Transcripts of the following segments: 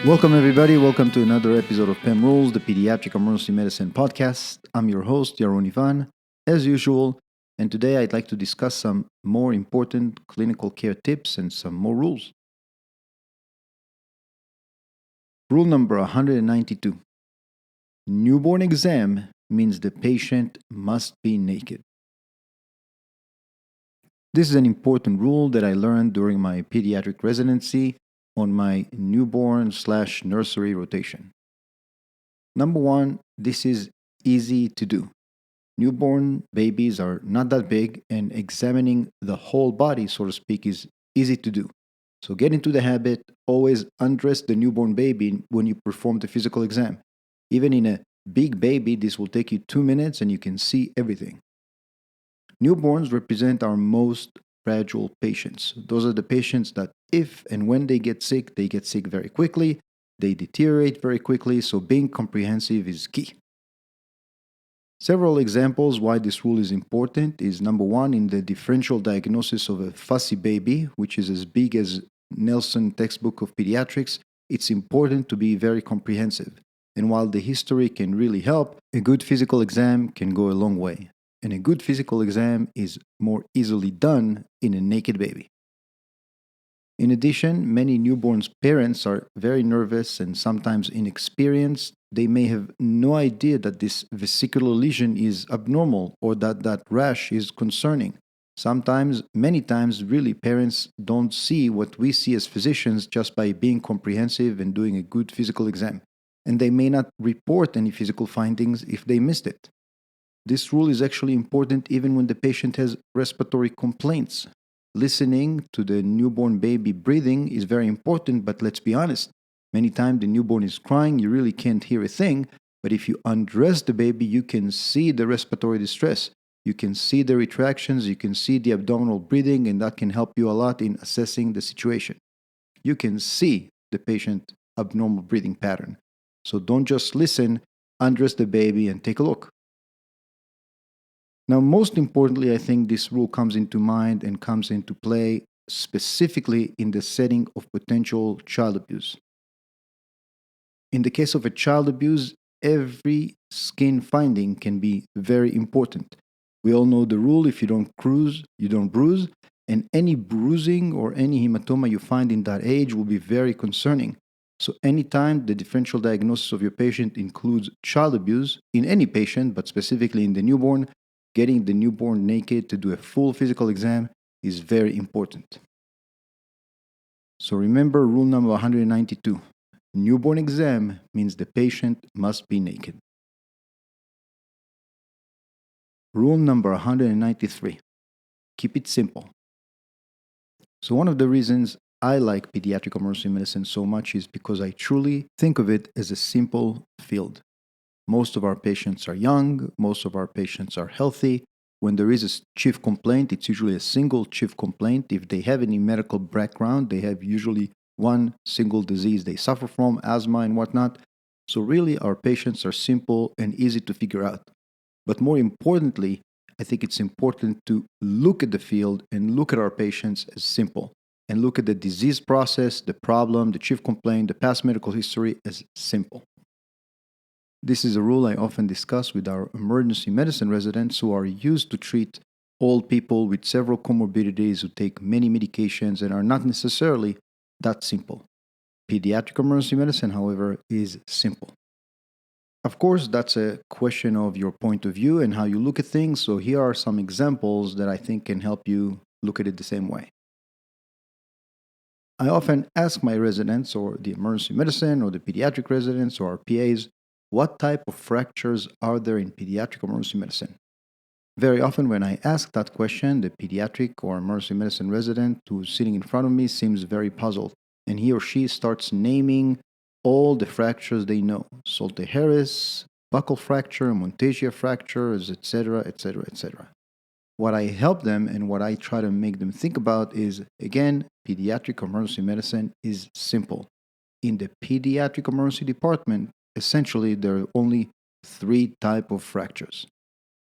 Welcome, everybody. Welcome to another episode of PEM Rules, the Pediatric Emergency Medicine podcast. I'm your host, Yaron Ivan, as usual, and today I'd like to discuss some more important clinical care tips and some more rules. Rule number 192. Newborn exam means the patient must be naked. This is an important rule that I learned during my pediatric residency on my newborn/nursery rotation. Number one, this is easy to do. Newborn babies are not that big, and examining the whole body, so to speak, is easy to do. So get into the habit, always undress the newborn baby when you perform the physical exam. Even in a big baby, this will take you 2 minutes and you can see everything. Newborns represent our most fragile patients. Those are the patients that if and when they get sick very quickly, they deteriorate very quickly, so being comprehensive is key. Several examples why this rule is important is number one, in the differential diagnosis of a fussy baby, which is as big as Nelson textbook of pediatrics, it's important to be very comprehensive. And while the history can really help, a good physical exam can go a long way. And a good physical exam is more easily done in a naked baby. In addition, many newborns' parents are very nervous and sometimes inexperienced. They may have no idea that this vesicular lesion is abnormal or that rash is concerning. Sometimes, many times, really, parents don't see what we see as physicians just by being comprehensive and doing a good physical exam. And they may not report any physical findings if they missed it. This rule is actually important even when the patient has respiratory complaints. Listening to the newborn baby breathing is very important, but let's be honest. Many times the newborn is crying, you really can't hear a thing, but if you undress the baby, you can see the respiratory distress. You can see the retractions, you can see the abdominal breathing, and that can help you a lot in assessing the situation. You can see the patient abnormal breathing pattern. So don't just listen, undress the baby and take a look. Now, most importantly, I think this rule comes into mind and comes into play specifically in the setting of potential child abuse. In the case of a child abuse, every skin finding can be very important. We all know the rule: if you don't cruise, you don't bruise, and any bruising or any hematoma you find in that age will be very concerning. So anytime the differential diagnosis of your patient includes child abuse in any patient, but specifically in the newborn, getting the newborn naked to do a full physical exam is very important. So remember rule number 192. Newborn exam means the patient must be naked. Rule number 193. Keep it simple. So one of the reasons I like pediatric emergency medicine so much is because I truly think of it as a simple field. Most of our patients are young, most of our patients are healthy. When there is a chief complaint, it's usually a single chief complaint. If they have any medical background, they have usually one single disease they suffer from, asthma and whatnot. So really, our patients are simple and easy to figure out. But more importantly, I think it's important to look at the field and look at our patients as simple, and look at the disease process, the problem, the chief complaint, the past medical history as simple. This is a rule I often discuss with our emergency medicine residents who are used to treat old people with several comorbidities who take many medications and are not necessarily that simple. Pediatric emergency medicine, however, is simple. Of course, that's a question of your point of view and how you look at things, so here are some examples that I think can help you look at it the same way. I often ask my residents, or the emergency medicine, or the pediatric residents, or our PAs, what type of fractures are there in pediatric emergency medicine? Very often when I ask that question, the pediatric or emergency medicine resident who's sitting in front of me seems very puzzled, and he or she starts naming all the fractures they know: Solte-Harris, buccal fracture, Montegia fractures, etc., etc., etc. What I help them and what I try to make them think about is, again, pediatric emergency medicine is simple. In the pediatric emergency department, essentially there are only three types of fractures: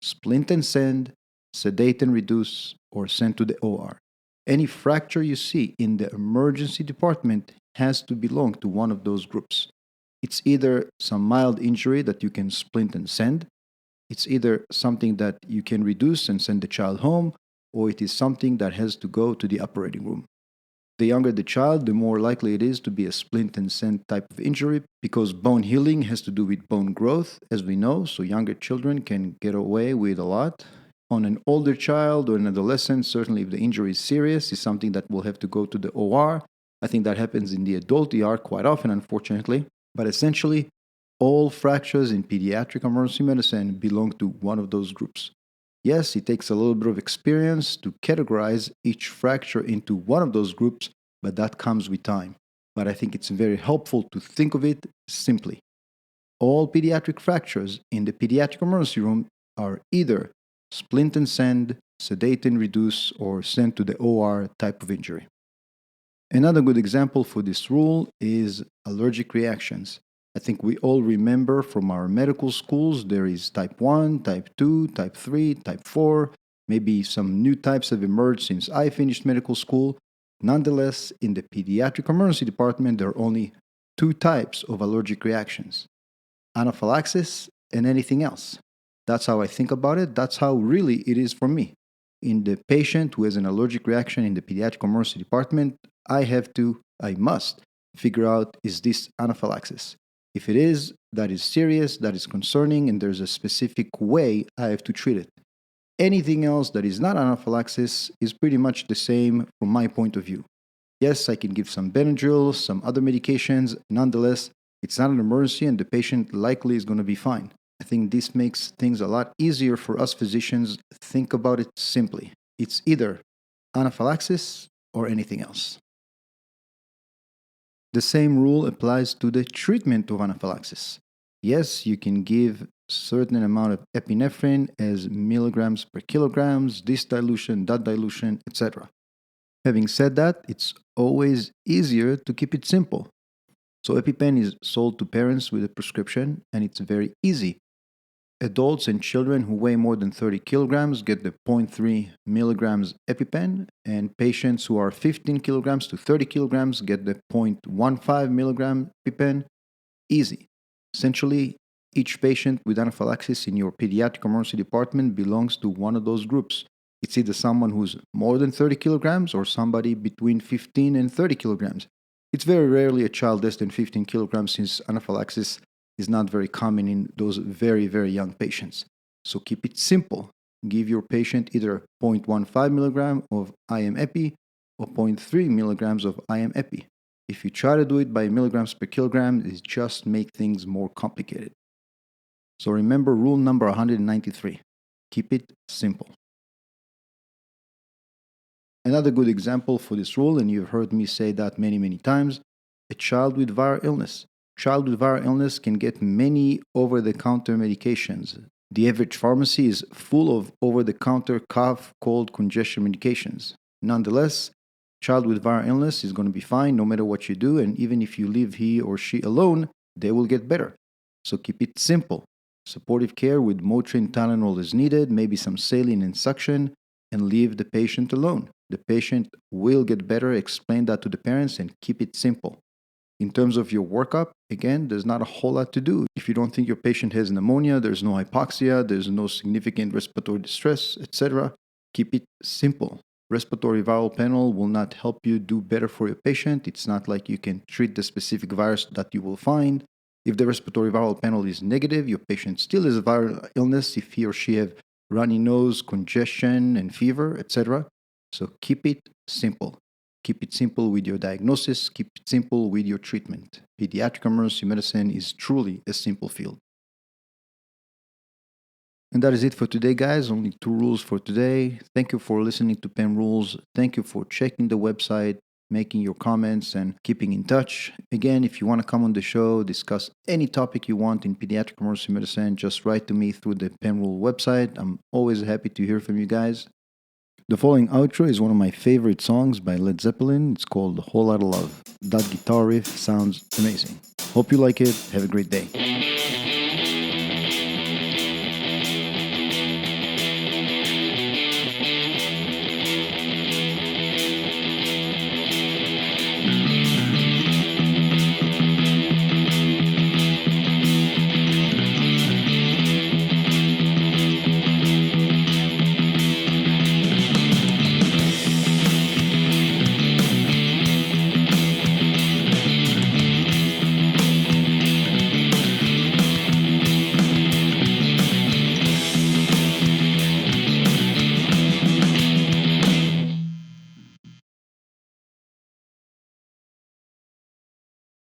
splint and send, sedate and reduce, or send to the OR. Any fracture you see in the emergency department has to belong to one of those groups. It's either some mild injury that you can splint and send, it's either something that you can reduce and send the child home, or it is something that has to go to the operating room. The younger the child, the more likely it is to be a splint and send type of injury because bone healing has to do with bone growth, as we know, so younger children can get away with a lot. On an older child or an adolescent, certainly if the injury is serious, is something that will have to go to the OR. I think that happens in the adult ER quite often, unfortunately. But essentially, all fractures in pediatric emergency medicine belong to one of those groups. Yes, it takes a little bit of experience to categorize each fracture into one of those groups, but that comes with time. But I think it's very helpful to think of it simply. All pediatric fractures in the pediatric emergency room are either splint and send, sedate and reduce, or send to the OR type of injury. Another good example for this rule is allergic reactions. I think we all remember from our medical schools there is type 1, type 2, type 3, type 4. Maybe some new types have emerged since I finished medical school. Nonetheless, in the pediatric emergency department, there are only two types of allergic reactions: anaphylaxis and anything else. That's how I think about it. That's how really it is for me. In the patient who has an allergic reaction in the pediatric emergency department, I must figure out, is this anaphylaxis? If it is, that is serious, that is concerning, and there's a specific way I have to treat it. Anything else that is not anaphylaxis is pretty much the same from my point of view. Yes, I can give some Benadryl, some other medications. Nonetheless, it's not an emergency and the patient likely is going to be fine. I think this makes things a lot easier for us physicians. Think about it simply. It's either anaphylaxis or anything else. The same rule applies to the treatment of anaphylaxis. Yes, you can give certain amount of epinephrine as milligrams per kilograms, this dilution, that dilution, etc. Having said that, it's always easier to keep it simple. So EpiPen is sold to parents with a prescription, and it's very easy. Adults and children who weigh more than 30 kilograms get the 0.3 milligrams EpiPen, and patients who are 15 kilograms to 30 kilograms get the 0.15 milligram EpiPen. Easy. Essentially, each patient with anaphylaxis in your pediatric emergency department belongs to one of those groups. It's either someone who's more than 30 kilograms or somebody between 15 and 30 kilograms. It's very rarely a child less than 15 kilograms, since anaphylaxis is not very common in those very, very young patients. So keep it simple. Give your patient either 0.15 milligram of IM Epi or 0.3 milligrams of IM Epi. If you try to do it by milligrams per kilogram, it just makes things more complicated. So remember rule number 193. Keep it simple. Another good example for this rule, and you've heard me say that many, many times, a child with viral illness. Child with viral illness can get many over-the-counter medications. The average pharmacy is full of over-the-counter cough, cold, congestion medications. Nonetheless, child with viral illness is going to be fine no matter what you do, and even if you leave he or she alone, they will get better. So keep it simple. Supportive care with Motrin Tylenol is needed, maybe some saline and suction, and leave the patient alone. The patient will get better. Explain that to the parents and keep it simple. In terms of your workup, again, there's not a whole lot to do. If you don't think your patient has pneumonia, there's no hypoxia, there's no significant respiratory distress, etc., keep it simple. Respiratory viral panel will not help you do better for your patient. It's not like you can treat the specific virus that you will find. If the respiratory viral panel is negative, your patient still has a viral illness if he or she have runny nose, congestion, and fever, etc. So keep it simple. Keep it simple with your diagnosis. Keep it simple with your treatment. Pediatric emergency medicine is truly a simple field. And that is it for today, guys. Only 2 rules for today. Thank you for listening to Pen Rules. Thank you for checking the website, making your comments, and keeping in touch. Again, if you want to come on the show, discuss any topic you want in pediatric emergency medicine, just write to me through the Pen Rule website. I'm always happy to hear from you guys. The following outro is one of my favorite songs by Led Zeppelin. It's called A Whole Lotta Love. That guitar riff sounds amazing. Hope you like it. Have a great day.